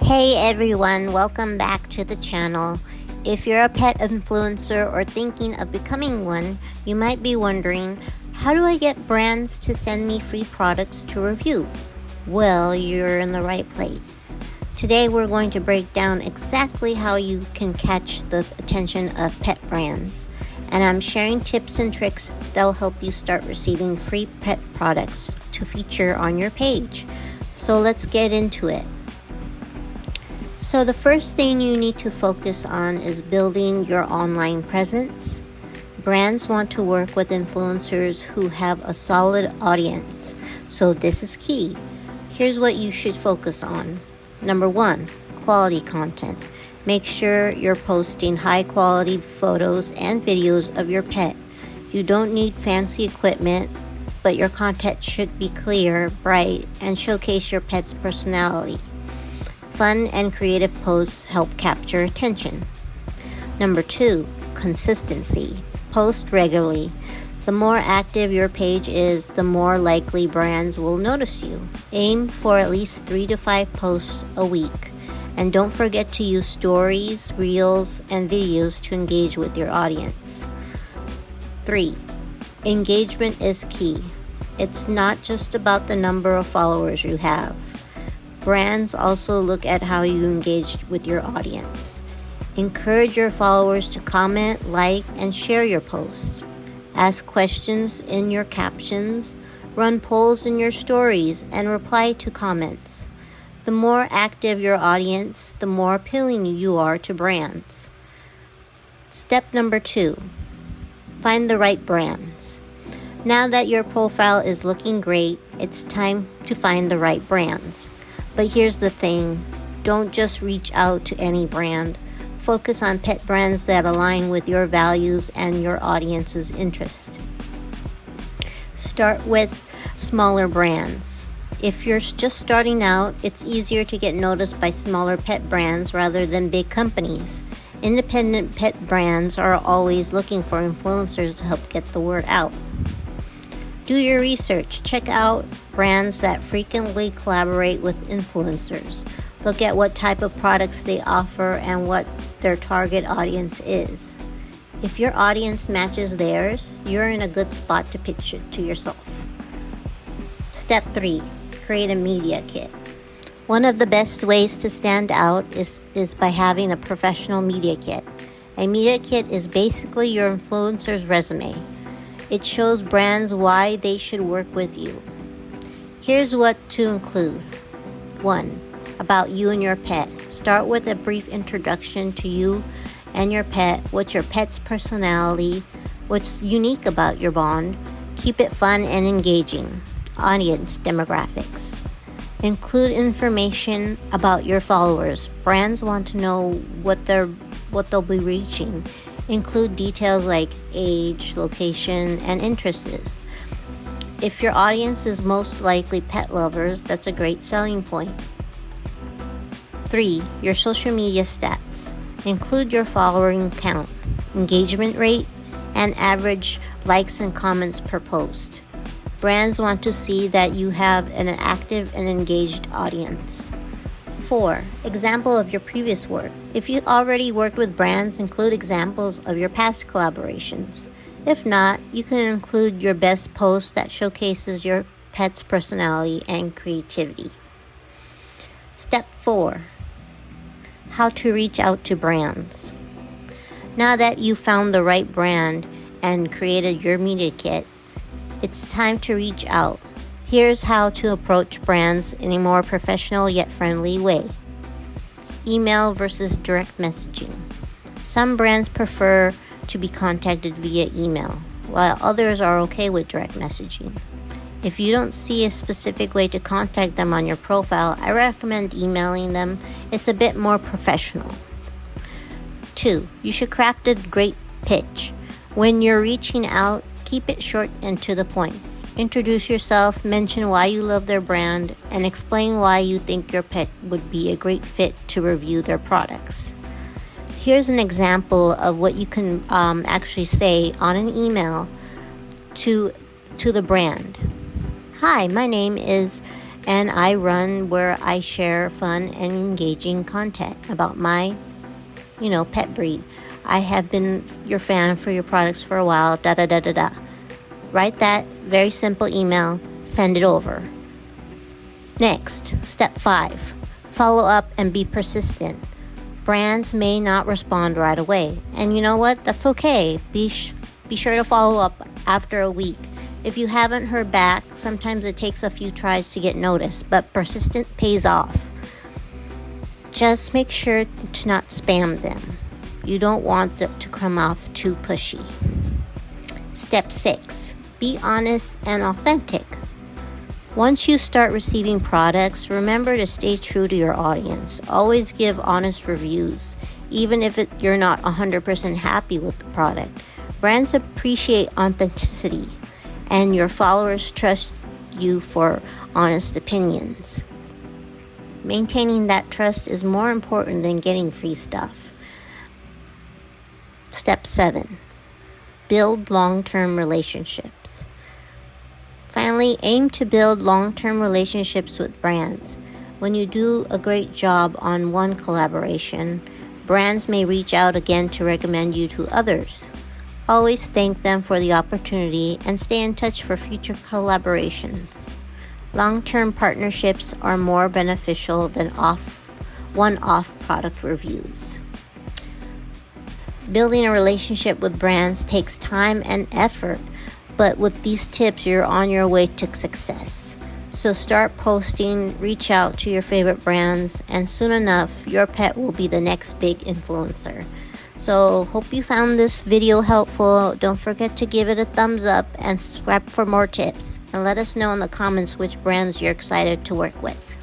Hey everyone, welcome back to the channel. If you're a pet influencer or thinking of becoming one, you might be wondering, how do I get brands to send me free products to review? Well, you're in the right place. Today we're going to break down exactly how you can catch the attention of pet brands. And I'm sharing tips and tricks that'll help you start receiving free pet products to feature on your page. So let's get into it. So the first thing you need to focus on is building your online presence. Brands want to work with influencers who have a solid audience, so this is key. Here's what you should focus on. Number 1, quality content. Make sure you're posting high quality photos and videos of your pet. You don't need fancy equipment, but your content should be clear, bright, and showcase your pet's personality. Fun and creative posts help capture attention. Number 2, consistency. Post regularly. The more active your page is, the more likely brands will notice you. Aim for at least 3 to 5 posts a week. And don't forget to use stories, reels, and videos to engage with your audience. 3, engagement is key. It's not just about the number of followers you have. Brands also look at how you engage with your audience. Encourage your followers to comment, like, and share your post. Ask questions in your captions, run polls in your stories, and reply to comments. The more active your audience, the more appealing you are to brands. Step number 2, find the right brands. Now that your profile is looking great, it's time to find the right brands. But here's the thing, don't just reach out to any brand. Focus on pet brands that align with your values and your audience's interest. Start with smaller brands. If you're just starting out, it's easier to get noticed by smaller pet brands rather than big companies. Independent pet brands are always looking for influencers to help get the word out. Do your research. Check out brands that frequently collaborate with influencers. Look at what type of products they offer and what their target audience is. If your audience matches theirs, you're in a good spot to pitch it to yourself. Step 3, create a media kit. One of the best ways to stand out is by having a professional media kit. A media kit is basically your influencer's resume. It shows brands why they should work with you. Here's what to include. 1, about you and your pet. Start with a brief introduction to you and your pet. What's your pet's personality? What's unique about your bond? Keep it fun and engaging. Audience demographics. Include information about your followers. Brands want to know what they'll be reaching. Include details like age, location, and interests. If your audience is most likely pet lovers, that's a great selling point. 3, your social media stats. Include your following count, engagement rate, and average likes and comments per post. Brands want to see that you have an active and engaged audience. 4, example of your previous work. If you already worked with brands, include examples of your past collaborations. If not, you can include your best post that showcases your pet's personality and creativity. Step 4, how to reach out to brands. Now that you found the right brand and created your media kit, it's time to reach out. Here's how to approach brands in a more professional yet friendly way. Email versus direct messaging. Some brands prefer to be contacted via email, while others are okay with direct messaging. If you don't see a specific way to contact them on your profile, I recommend emailing them. It's a bit more professional. 2, you should craft a great pitch. When you're reaching out, keep it short and to the point. Introduce yourself, mention why you love their brand, and explain why you think your pet would be a great fit to review their products. Here's an example of what you can actually say on an email to the brand. Hi, my name is and I run where I share fun and engaging content about my, pet breed. I have been your fan for your products for a while, da da da da da. Write that very simple email, send it over. Next, step 5, follow up and be persistent. Brands may not respond right away, and you know what? That's okay. Be sure to follow up after a week. If you haven't heard back, sometimes it takes a few tries to get noticed, but persistent pays off. Just make sure to not spam them. You don't want it to come off too pushy. Step 6, be honest and authentic. Once you start receiving products, remember to stay true to your audience. Always give honest reviews, even if you're not 100% happy with the product. Brands appreciate authenticity, and your followers trust you for honest opinions. Maintaining that trust is more important than getting free stuff. Step 7, build long-term relationships. Finally, aim to build long-term relationships with brands. When you do a great job on one collaboration, brands may reach out again to recommend you to others. Always thank them for the opportunity and stay in touch for future collaborations. Long-term partnerships are more beneficial than one-off product reviews. Building a relationship with brands takes time and effort, but with these tips, you're on your way to success. So start posting, reach out to your favorite brands, and soon enough, your pet will be the next big influencer. So hope you found this video helpful. Don't forget to give it a thumbs up and subscribe for more tips. And let us know in the comments which brands you're excited to work with.